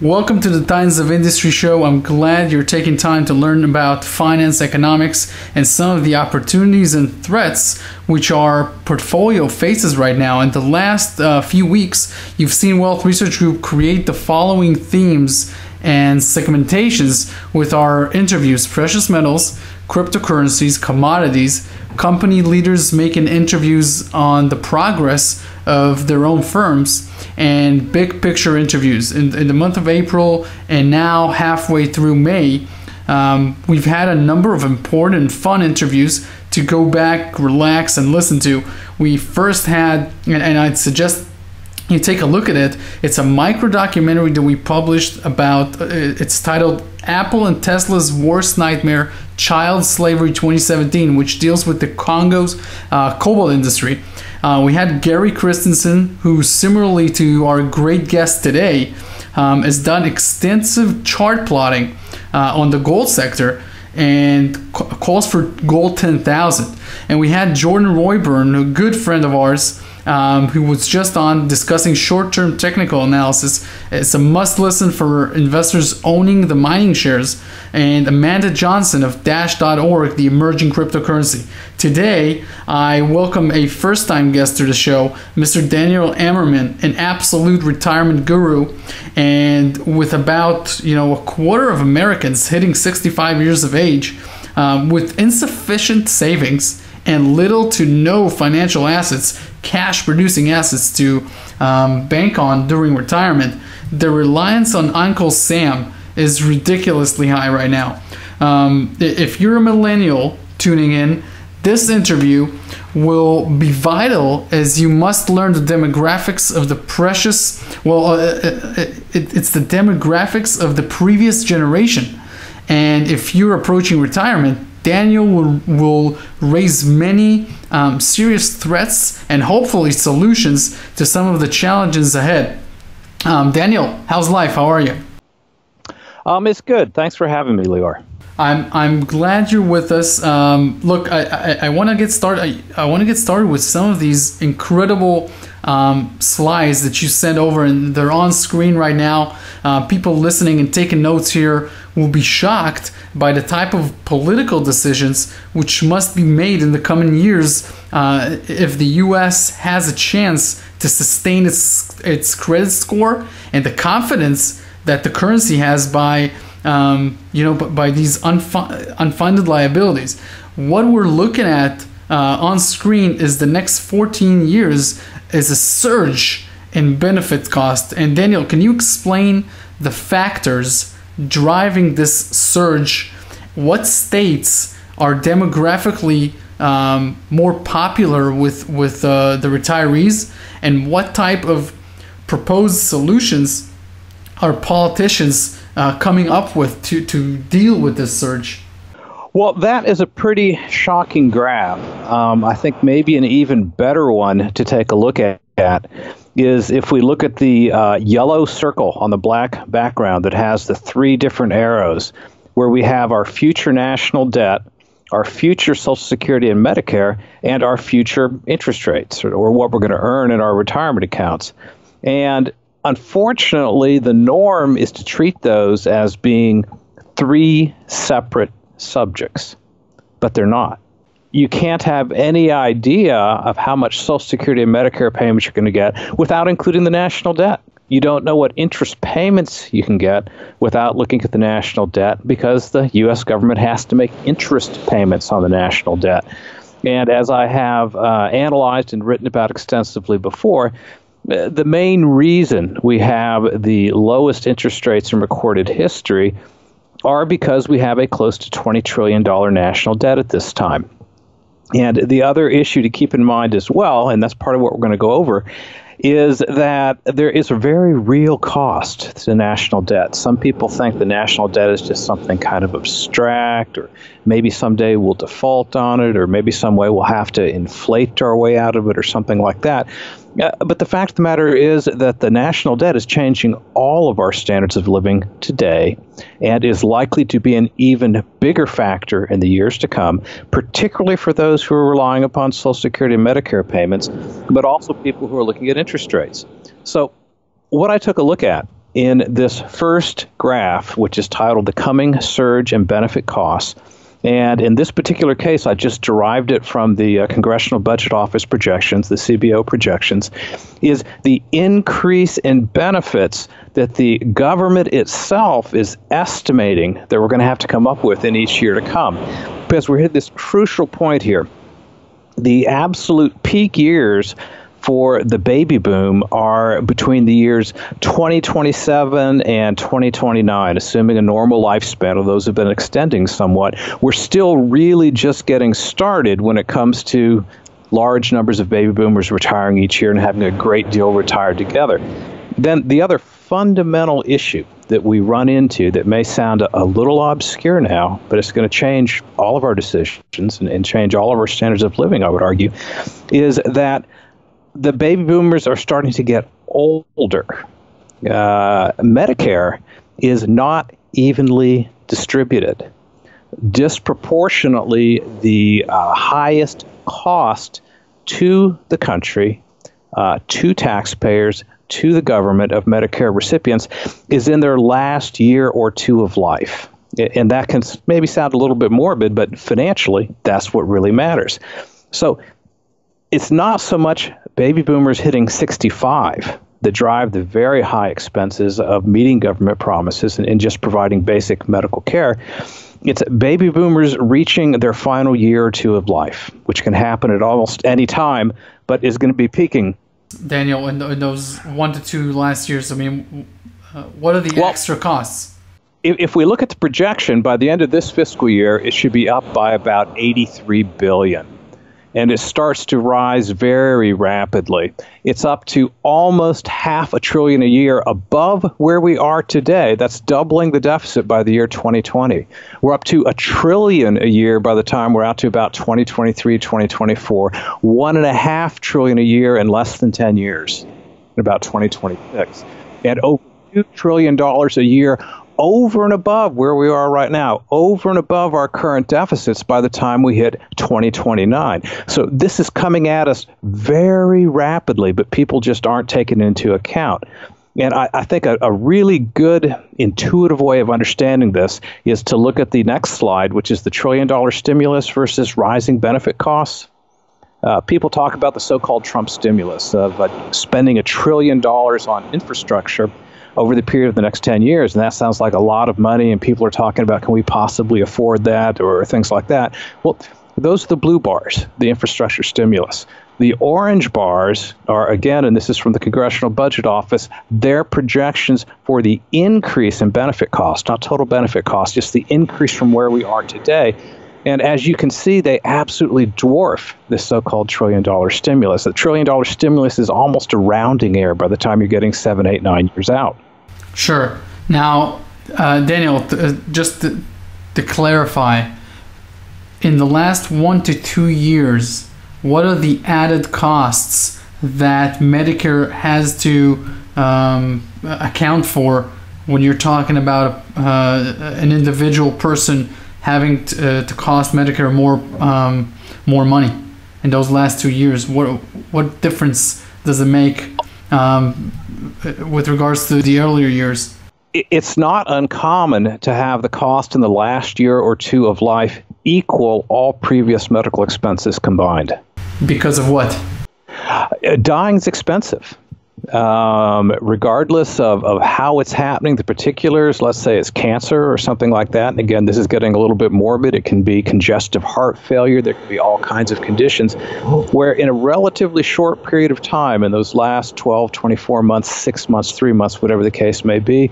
Welcome to the Titans of Industry show. I'm glad you're taking time to learn about finance, economics, and some of the opportunities and threats which our portfolio faces right now. In the last few weeks, you've seen Wealth Research Group create the following themes and segmentations with our interviews: precious metals, cryptocurrencies, commodities, company leaders making interviews on the progress of their own firms, and big picture interviews. In the month of April and now halfway through May, we've had a number of important and fun interviews to go back, relax, and listen to. We first had, and I'd suggest you take a look at it. It's a micro documentary that we published about, it's titled Apple and Tesla's Worst Nightmare, Child Slavery 2017, which deals with the Congo's cobalt industry. We had Gary Christensen, who similarly to our great guest today, has done extensive chart plotting on the gold sector and calls for gold 10,000. And we had Jordan Royburn, a good friend of ours, who was just on discussing short-term technical analysis. It's a must-listen for investors owning the mining shares. And Amanda Johnson of Dash.org, the emerging cryptocurrency. Today, I welcome a first-time guest to the show, Mr. Daniel Ammerman, an absolute retirement guru, and with about a quarter of Americans hitting 65 years of age, with insufficient savings and little to no financial assets, cash-producing assets to bank on during retirement. The reliance on Uncle Sam is ridiculously high right now. If you're a millennial tuning in, this interview will be vital, as you must learn the demographics of the precious, it's the demographics of the previous generation. And if you're approaching retirement, Daniel will raise many serious threats and hopefully solutions to some of the challenges ahead. Daniel, how's life? How are you? It's good. Thanks for having me, Lior. I'm glad you're with us. Look, I want to get started. I want to get started with some of these incredible slides that you sent over, and they're on screen right now. People listening and taking notes here will be shocked by the type of political decisions which must be made in the coming years if the U.S. has a chance to sustain its credit score and the confidence that the currency has by these unfunded liabilities. What we're looking at on screen is the next 14 years is a surge in benefit cost. And Daniel, can you explain the factors driving this surge? What states are demographically more popular with the retirees, and what type of proposed solutions are politicians coming up with to deal with this surge? Well, that is a pretty shocking graph. I think maybe an even better one to take a look at is if we look at the yellow circle on the black background that has the three different arrows, where we have our future national debt, our future Social Security and Medicare, and our future interest rates, or what we're going to earn in our retirement accounts. And unfortunately, the norm is to treat those as being three separate subjects, but they're not. You can't have any idea of how much Social Security and Medicare payments you're going to get without including the national debt. You don't know what interest payments you can get without looking at the national debt, because the U.S. government has to make interest payments on the national debt. And as I have analyzed and written about extensively before, the main reason we have the lowest interest rates in recorded history are because we have a close to $20 trillion national debt at this time. And the other issue to keep in mind as well, and that's part of what we're going to go over, is that there is a very real cost to national debt. Some people think the national debt is just something kind of abstract, or maybe someday we'll default on it, or maybe some way we'll have to inflate our way out of it, or something like that. But the fact of the matter is that the national debt is changing all of our standards of living today, and is likely to be an even bigger factor in the years to come, particularly for those who are relying upon Social Security and Medicare payments, but also people who are looking at interest rates. So what I took a look at in this first graph, which is titled The Coming Surge in Benefit Costs. And in this particular case, I just derived it from the Congressional Budget Office projections, the CBO projections, is the increase in benefits that the government itself is estimating that we're going to have to come up with in each year to come. Because we're at this crucial point here. The absolute peak years for the baby boom are between the years 2027 and 2029, assuming a normal lifespan, of those have been extending somewhat. We're still really just getting started when it comes to large numbers of baby boomers retiring each year and having a great deal retired together. Then the other fundamental issue that we run into that may sound a little obscure now, but it's going to change all of our decisions and change all of our standards of living, I would argue, is that the baby boomers are starting to get older. Medicare is not evenly distributed. Disproportionately, the highest cost to the country, to taxpayers, to the government of Medicare recipients is in their last year or two of life. And that can maybe sound a little bit morbid, but financially, that's what really matters. So it's not so much baby boomers hitting 65 that drive the very high expenses of meeting government promises and just providing basic medical care. It's baby boomers reaching their final year or two of life, which can happen at almost any time, but is going to be peaking. Daniel, in those 1 to 2 last years, I mean, what are the extra costs? If we look at the projection, by the end of this fiscal year, it should be up by about $83 billion. And it starts to rise very rapidly. It's up to almost $500 billion a year above where we are today. That's doubling the deficit by the year 2020. We're up to $1 trillion a year by the time we're out to about 2023, 2024. $1.5 trillion a year in less than 10 years, in about 2026. And over $2 trillion a year over and above where we are right now, over and above our current deficits by the time we hit 2029. So this is coming at us very rapidly, but people just aren't taking it into account. And I think a really good intuitive way of understanding this is to look at the next slide, which is the $1 trillion stimulus versus rising benefit costs. People talk about the so-called Trump stimulus of spending $1 trillion on infrastructure over the period of the next 10 years. And that sounds like a lot of money, and people are talking about, can we possibly afford that, or things like that. Well, those are the blue bars, the infrastructure stimulus. The orange bars are, again, and this is from the Congressional Budget Office, their projections for the increase in benefit costs, not total benefit costs, just the increase from where we are today. And as you can see, they absolutely dwarf this so-called $1 trillion stimulus. The $1 trillion stimulus is almost a rounding error by the time you're getting 7, 8, 9 years out. Sure. Now, Daniel, just to clarify, in the last 1 to 2 years, what are the added costs that Medicare has to account for when you're talking about an individual person having to cost Medicare more money in those last 2 years? What difference does it make with regards to the earlier years? It's not uncommon to have the cost in the last year or two of life equal all previous medical expenses combined. Because of what? Dying's expensive. Regardless of how it's happening, the particulars, let's say it's cancer or something like that. And again, this is getting a little bit morbid. It can be congestive heart failure. There can be all kinds of conditions where in a relatively short period of time, in those last 12, 24 months, 6 months, 3 months, whatever the case may be,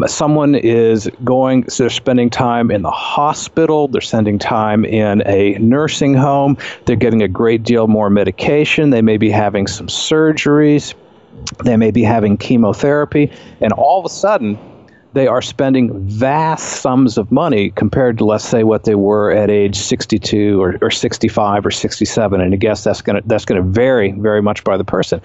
someone is they're spending time in the hospital, they're spending time in a nursing home, they're getting a great deal more medication, they may be having some surgeries, they may be having chemotherapy, and all of a sudden, they are spending vast sums of money compared to, let's say, what they were at age 62 or 65 or 67. And I guess that's going to vary very much by the person.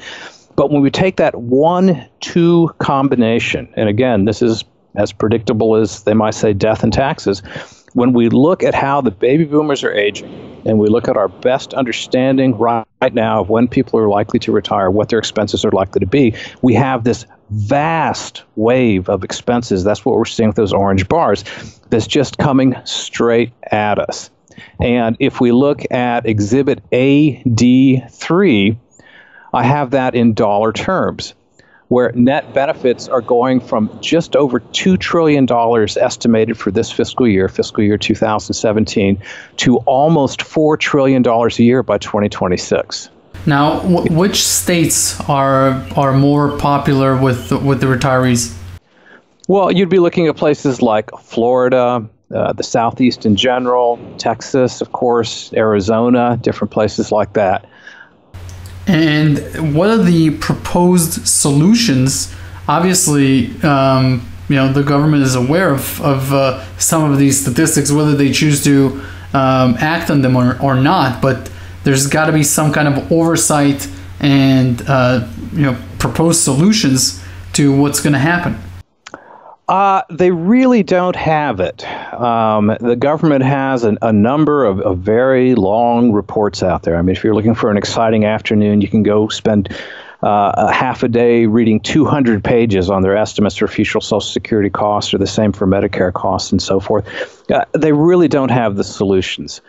But when we take that 1-2 combination, and again, this is as predictable as they might say death and taxes, When we look at how the baby boomers are aging, and we look at our best understanding right now of when people are likely to retire, what their expenses are likely to be, we have this vast wave of expenses. That's what we're seeing with those orange bars that's just coming straight at us. And if we look at Exhibit AD3, I have that in dollar terms, where net benefits are going from just over $2 trillion estimated for this fiscal year 2017, to almost $4 trillion a year by 2026. Now, which states are more popular with the retirees? Well, you'd be looking at places like Florida, the Southeast in general, Texas, of course, Arizona, different places like that. And what are the proposed solutions? Obviously, the government is aware of some of these statistics, whether they choose to act on them or not. But there's got to be some kind of oversight and proposed solutions to what's going to happen. They really don't have it. The government has a number of very long reports out there. I mean, if you're looking for an exciting afternoon, you can go spend a half a day reading 200 pages on their estimates for future Social Security costs, or the same for Medicare costs and so forth. They really don't have the solutions.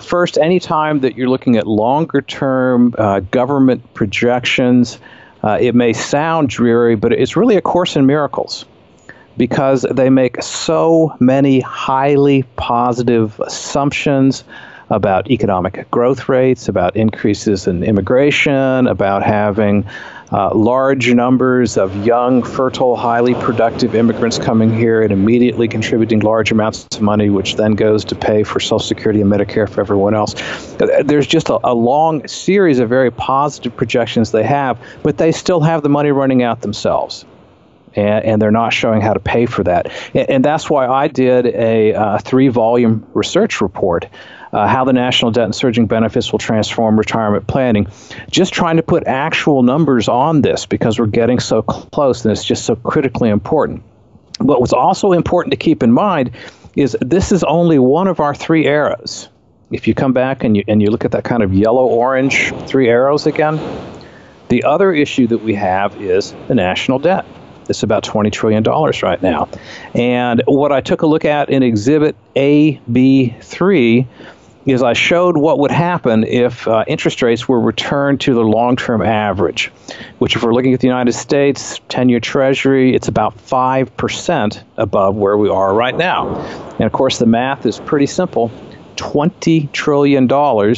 First, anytime that you're looking at longer-term government projections, it may sound dreary, but it's really a course in miracles, because they make so many highly positive assumptions about economic growth rates, about increases in immigration, about having large numbers of young, fertile, highly productive immigrants coming here and immediately contributing large amounts of money, which then goes to pay for Social Security and Medicare for everyone else. There's just a long series of very positive projections they have, but they still have the money running out themselves. And they're not showing how to pay for that. And that's why I did a 3-volume research report, How the National Debt and Surging Benefits Will Transform Retirement Planning, just trying to put actual numbers on this, because we're getting so close and it's just so critically important. But what's also important to keep in mind is this is only one of our 3 arrows. If you come back and you look at that kind of yellow-orange 3 arrows again, the other issue that we have is the national debt. It's about $20 trillion right now. And what I took a look at in Exhibit AB3 is I showed what would happen if interest rates were returned to the long-term average, which, if we're looking at the United States 10-year Treasury, it's about 5% above where we are right now. And, of course, the math is pretty simple. $20 trillion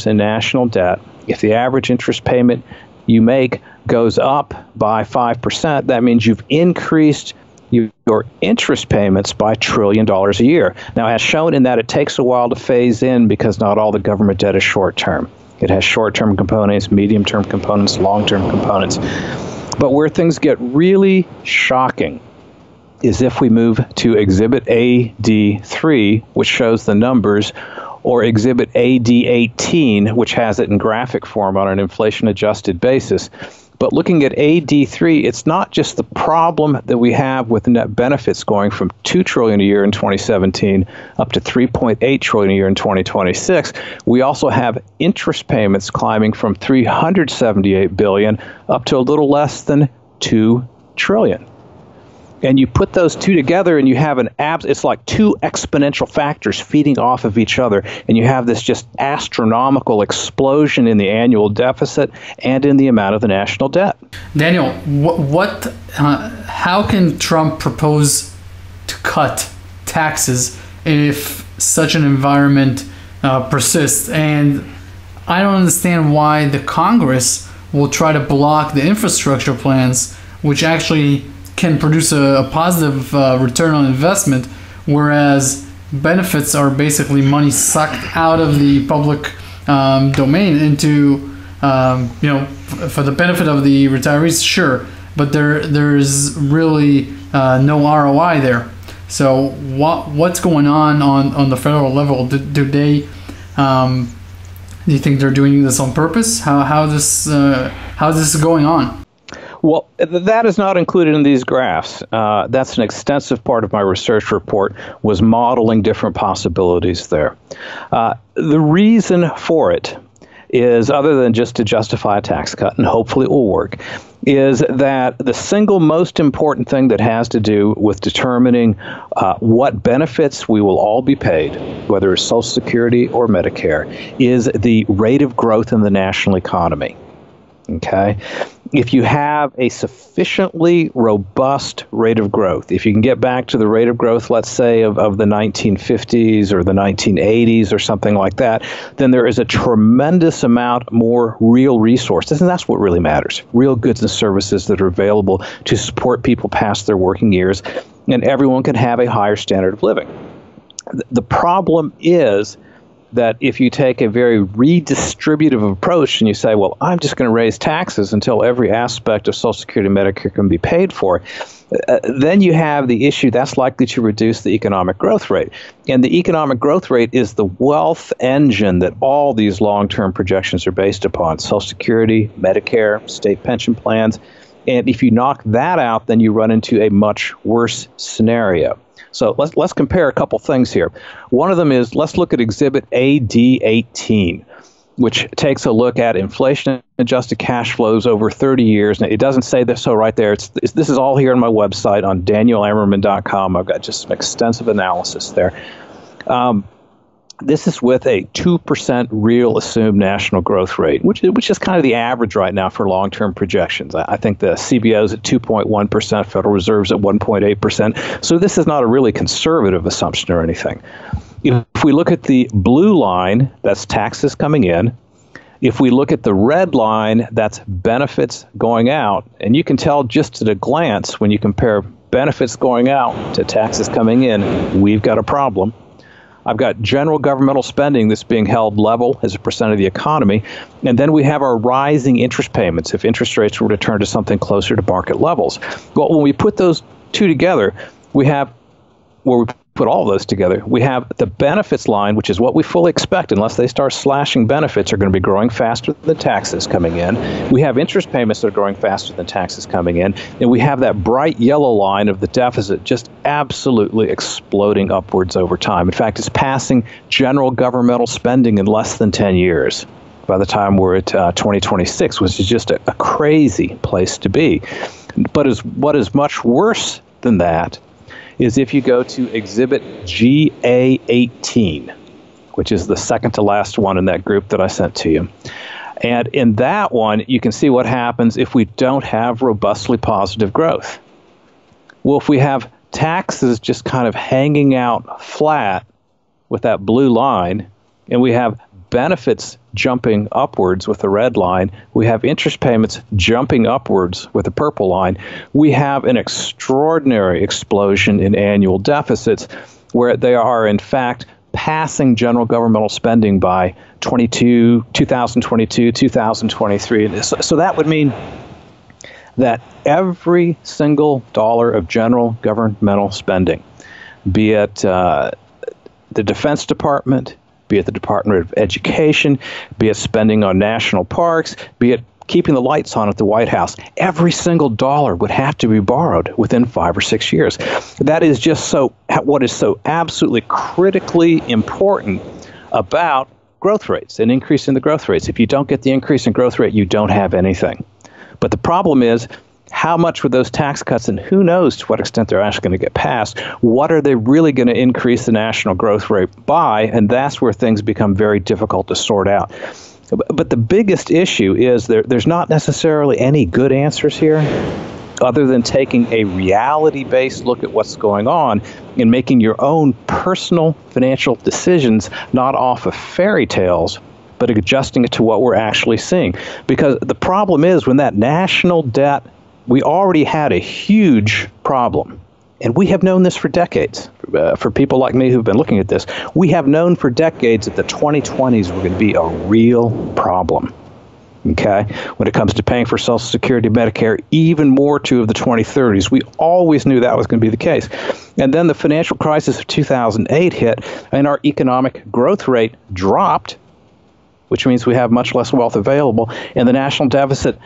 in national debt. If the average interest payment you make goes up by 5%, that means you've increased your interest payments by $1 trillion a year. Now, as shown in that, it takes a while to phase in, because not all the government debt is short-term. It has short-term components, medium-term components, long-term components. But where things get really shocking is if we move to Exhibit AD3, which shows the numbers, or Exhibit AD18, which has it in graphic form on an inflation-adjusted basis. But looking at AD3, it's not just the problem that we have with net benefits going from $2 trillion a year in 2017 up to $3.8 trillion a year in 2026. We also have interest payments climbing from $378 billion up to a little less than $2 trillion. And you put those two together and you have it's like 2 exponential factors feeding off of each other. And you have this just astronomical explosion in the annual deficit and in the amount of the national debt. Daniel, how can Trump propose to cut taxes if such an environment persists? And I don't understand why the Congress will try to block the infrastructure plans, which actually can produce a positive return on investment, whereas benefits are basically money sucked out of the public domain into, for the benefit of the retirees, sure, but there's really no ROI there. So what's going on the federal level? Do you think they're doing this on purpose? How is this going on? Well, that is not included in these graphs. That's an extensive part of my research report, was modeling different possibilities there. The reason for it is, other than just to justify a tax cut, and hopefully it will work, is that the single most important thing that has to do with determining what benefits we will all be paid, whether it's Social Security or Medicare, is the rate of growth in the national economy. Okay? If you have a sufficiently robust rate of growth, if you can get back to the rate of growth, let's say, of the 1950s or the 1980s or something like that, then there is a tremendous amount more real resources, and that's what really matters, real goods and services that are available to support people past their working years, and everyone can have a higher standard of living. The problem is that if you take a very redistributive approach and you say, well, I'm just going to raise taxes until every aspect of Social Security and Medicare can be paid for, then you have the issue that's likely to reduce the economic growth rate. And the economic growth rate is the wealth engine that all these long-term projections are based upon: Social Security, Medicare, state pension plans. And if you knock that out, then you run into a much worse scenario. So let's compare a couple things here. One of them is, let's look at Exhibit AD18, which takes a look at inflation-adjusted cash flows over 30 years. Now, it doesn't say this so right there. This is all here on my website on danielammerman.com. I've got just some extensive analysis there. This is with a 2% real assumed national growth rate, which is kind of the average right now for long-term projections. I think the CBO is at 2.1%, Federal Reserve's at 1.8%. So this is not a really conservative assumption or anything. If we look at the blue line, that's taxes coming in. If we look at the red line, that's benefits going out. And you can tell just at a glance, when you compare benefits going out to taxes coming in, we've got a problem. I've got general governmental spending that's being held level as a percent of the economy. And then we have our rising interest payments if interest rates were to turn to something closer to market levels. Well, when we put those two together, we have, where we put all of those together, we have the benefits line, which is what we fully expect, unless they start slashing benefits, are going to be growing faster than taxes coming in. We have interest payments that are growing faster than taxes coming in. And we have that bright yellow line of the deficit just absolutely exploding upwards over time. In fact, it's passing general governmental spending in less than 10 years by the time we're at 2026, which is just a crazy place to be. But what is much worse than that is if you go to Exhibit GA18, which is the second to last one in that group that I sent to you. And in that one, you can see what happens if we don't have robustly positive growth. Well, if we have taxes just kind of hanging out flat with that blue line, and we have benefits jumping upwards with the red line, we have interest payments jumping upwards with the purple line, we have an extraordinary explosion in annual deficits where they are, in fact, passing general governmental spending by 2022, 2023. So that would mean that every single dollar of general governmental spending, be it the Defense Department, be it the Department of Education, be it spending on national parks, be it keeping the lights on at the White House, every single dollar would have to be borrowed within 5 or 6 years. That is just what is so absolutely critically important about growth rates and increase in the growth rates. If you don't get the increase in growth rate, you don't have anything. But the problem is, how much were those tax cuts, and who knows to what extent they're actually going to get passed? What are they really going to increase the national growth rate by? And that's where things become very difficult to sort out. But the biggest issue is there's not necessarily any good answers here, other than taking a reality-based look at what's going on and making your own personal financial decisions, not off of fairy tales, but adjusting it to what we're actually seeing. Because the problem is, when that national debt, we already had a huge problem. And we have known this for decades. For people like me who've been looking at this, we have known for decades that the 2020s were going to be a real problem. Okay? When it comes to paying for Social Security, Medicare, even more to of the 2030s. We always knew that was going to be the case. And then the financial crisis of 2008 hit, and our economic growth rate dropped, which means we have much less wealth available, and the national deficit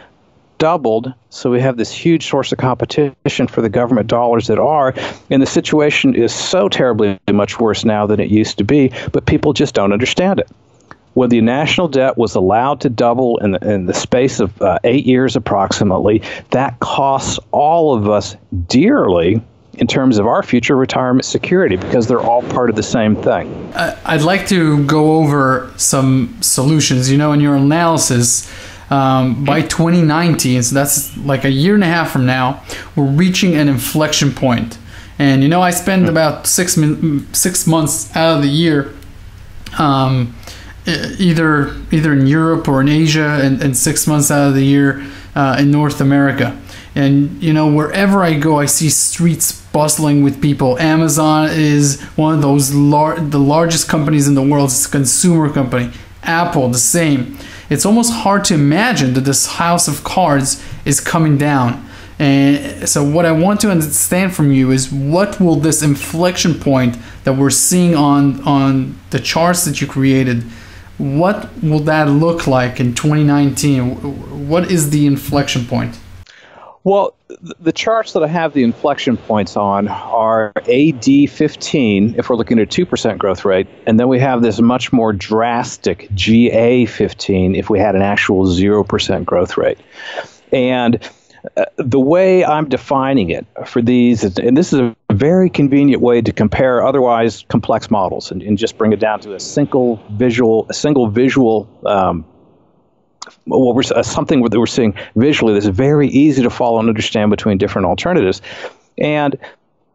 doubled, so we have this huge source of competition for the government dollars that are, and the situation is so terribly much worse now than it used to be, but people just don't understand it. When the national debt was allowed to double in the space of 8 years approximately, that costs all of us dearly in terms of our future retirement security, because they're all part of the same thing. I'd like to go over some solutions. In your analysis, by 2019, so that's like a year and a half from now, we're reaching an inflection point. And I spend about 6 months out of the year either in Europe or in Asia, and 6 months out of the year in North America. And wherever I go, I see streets bustling with people. Amazon is one of those the largest companies in the world. It's a consumer company. Apple, the same. It's almost hard to imagine that this house of cards is coming down. And so what I want to understand from you is, what will this inflection point that we're seeing on the charts that you created, what will that look like in 2019? What is the inflection point? Well, the charts that I have the inflection points on are AD15, if we're looking at a 2% growth rate, and then we have this much more drastic GA15 if we had an actual 0% growth rate. And the way I'm defining it for these, and this is a very convenient way to compare otherwise complex models, and just bring it down to a single visual something that we're seeing visually that's very easy to follow and understand between different alternatives. And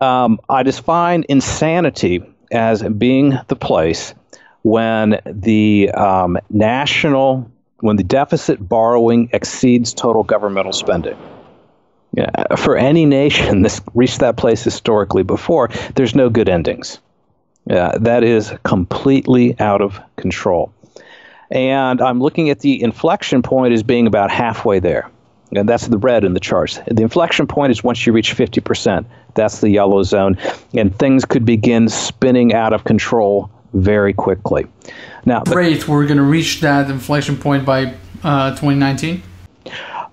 I define insanity as being the place when the when the deficit borrowing exceeds total governmental spending. For any nation that's reached that place historically before, there's no good endings. That is completely out of control. And I'm looking at the inflection point as being about halfway there. And that's the red in the charts. The inflection point is once you reach 50%. That's the yellow zone. And things could begin spinning out of control very quickly. Now, Great. We're going to reach that inflection point by 2019?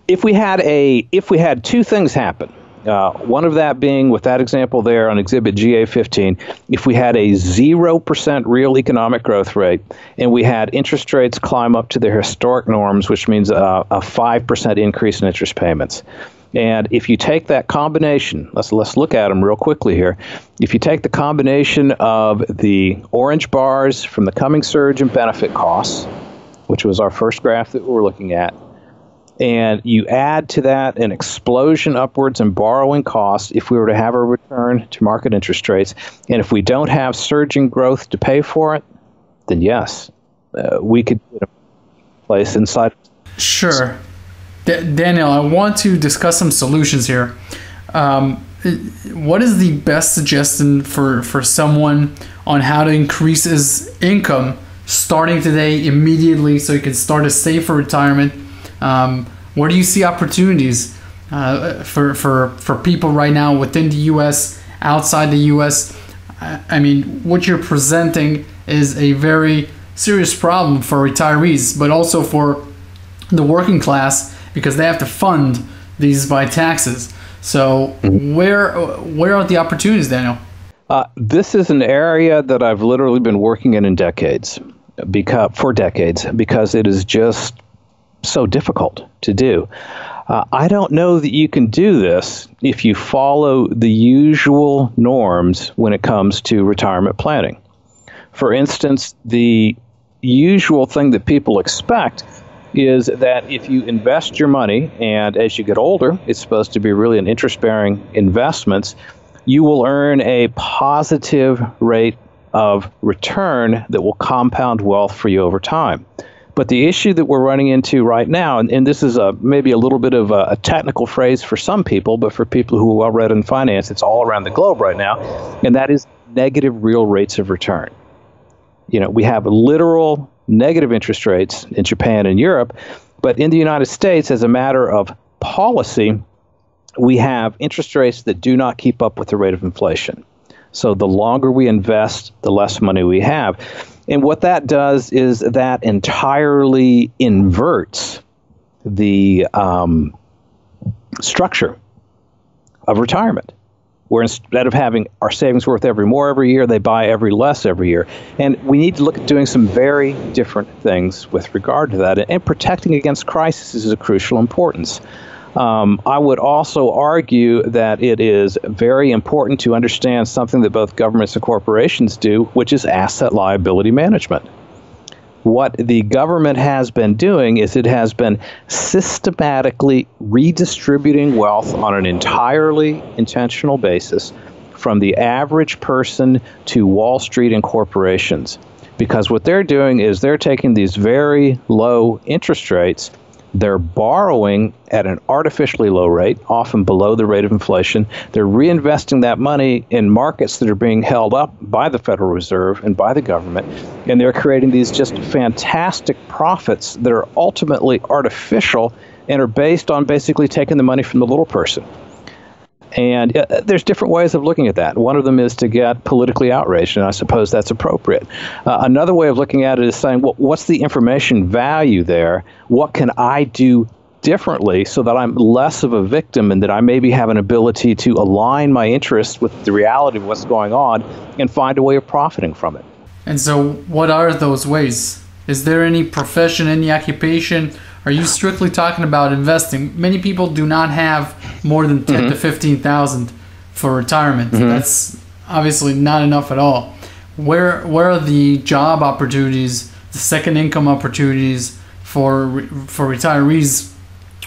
If we had two things happen, one of that being, with that example there on Exhibit GA15, if we had a 0% real economic growth rate and we had interest rates climb up to their historic norms, which means a 5% increase in interest payments. And if you take that combination, let's look at them real quickly here. If you take the combination of the orange bars from the coming surge in benefit costs, which was our first graph that we were looking at, and you add to that an explosion upwards in borrowing costs if we were to have a return to market interest rates, and if we don't have surging growth to pay for it, then yes, we could get a place inside. Sure. Daniel, I want to discuss some solutions here. What is the best suggestion for someone on how to increase his income starting today, immediately, so he can start to save for retirement? Where do you see opportunities for people right now within the U.S., outside the U.S.? I mean, what you're presenting is a very serious problem for retirees, but also for the working class, because they have to fund these by taxes. So where are the opportunities, Daniel? This is an area that I've literally been working in decades, because it is just so difficult to do. I don't know that you can do this if you follow the usual norms when it comes to retirement planning. For instance, the usual thing that people expect is that if you invest your money, and as you get older, it's supposed to be really an interest-bearing investments, you will earn a positive rate of return that will compound wealth for you over time. But the issue that we're running into right now, and this is maybe a little bit of a technical phrase for some people, but for people who are well-read in finance, it's all around the globe right now, and that is negative real rates of return. We have literal negative interest rates in Japan and Europe, but in the United States, as a matter of policy, we have interest rates that do not keep up with the rate of inflation. So the longer we invest, the less money we have. And what that does is that entirely inverts the structure of retirement, where instead of having our savings worth more every year, they buy less every year. And we need to look at doing some very different things with regard to that. And protecting against crisis is of crucial importance. I would also argue that it is very important to understand something that both governments and corporations do, which is asset liability management. What the government has been doing is it has been systematically redistributing wealth on an entirely intentional basis from the average person to Wall Street and corporations. Because what they're doing is they're taking these very low interest rates, they're borrowing at an artificially low rate, often below the rate of inflation. They're reinvesting that money in markets that are being held up by the Federal Reserve and by the government, and they're creating these just fantastic profits that are ultimately artificial and are based on basically taking the money from the little person. And there's different ways of looking at that. One of them is to get politically outraged, and I suppose that's appropriate. Another way of looking at it is saying, well, what's the information value there? What can I do differently so that I'm less of a victim and that I maybe have an ability to align my interests with the reality of what's going on and find a way of profiting from it? And so what are those ways? Is there any profession, any occupation? Are you strictly talking about investing? Many people do not have more than 10 to 15,000 for retirement. That's obviously not enough at all. Where are the job opportunities, the second income opportunities for retirees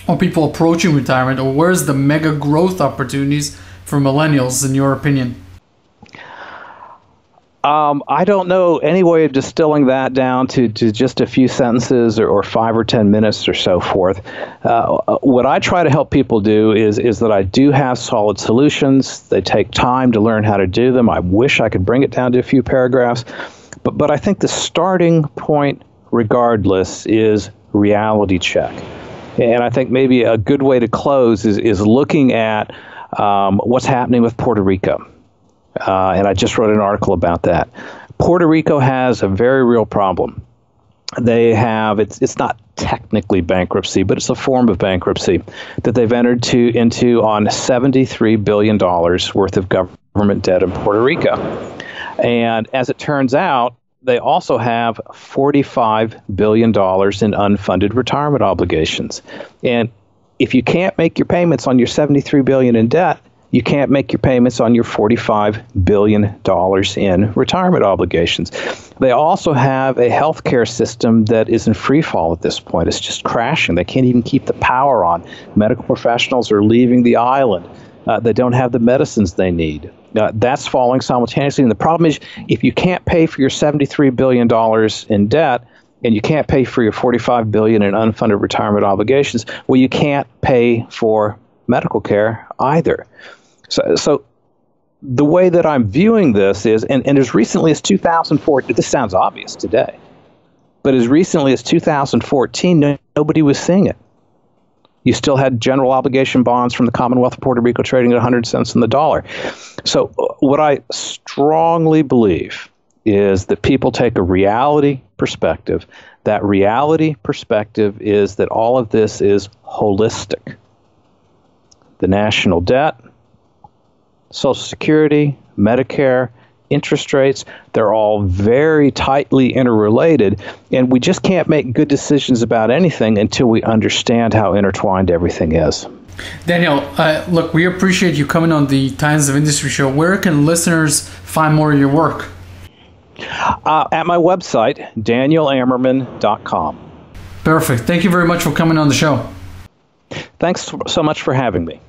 or people approaching retirement, or where's the mega growth opportunities for millennials in your opinion? I don't know any way of distilling that down to just a few sentences or 5 or 10 minutes or so forth. What I try to help people do is that I do have solid solutions. They take time to learn how to do them. I wish I could bring it down to a few paragraphs. But I think the starting point, regardless, is reality check. And I think maybe a good way to close is looking at what's happening with Puerto Rico. And I just wrote an article about that. Puerto Rico has a very real problem. They have, it's not technically bankruptcy, but it's a form of bankruptcy that they've entered into on $73 billion worth of government debt in Puerto Rico. And as it turns out, they also have $45 billion in unfunded retirement obligations. And if you can't make your payments on your $73 billion in debt, you can't make your payments on your $45 billion in retirement obligations. They also have a healthcare system that is in free fall at this point. It's just crashing. They can't even keep the power on. Medical professionals are leaving the island. They don't have the medicines they need. That's falling simultaneously. And the problem is, if you can't pay for your $73 billion in debt, and you can't pay for your $45 billion in unfunded retirement obligations, well, you can't pay for medical care either. So the way that I'm viewing this is, and as recently as 2004, this sounds obvious today, but as recently as 2014, nobody was seeing it. You still had general obligation bonds from the Commonwealth of Puerto Rico trading at 100 cents on the dollar. So what I strongly believe is that people take a reality perspective. That reality perspective is that all of this is holistic. The national debt, Social Security, Medicare, interest rates, they're all very tightly interrelated, and we just can't make good decisions about anything until we understand how intertwined everything is. Daniel, look, we appreciate you coming on the Titans of Industry show. Where can listeners find more of your work? At my website, danielammerman.com. Perfect. Thank you very much for coming on the show. Thanks so much for having me.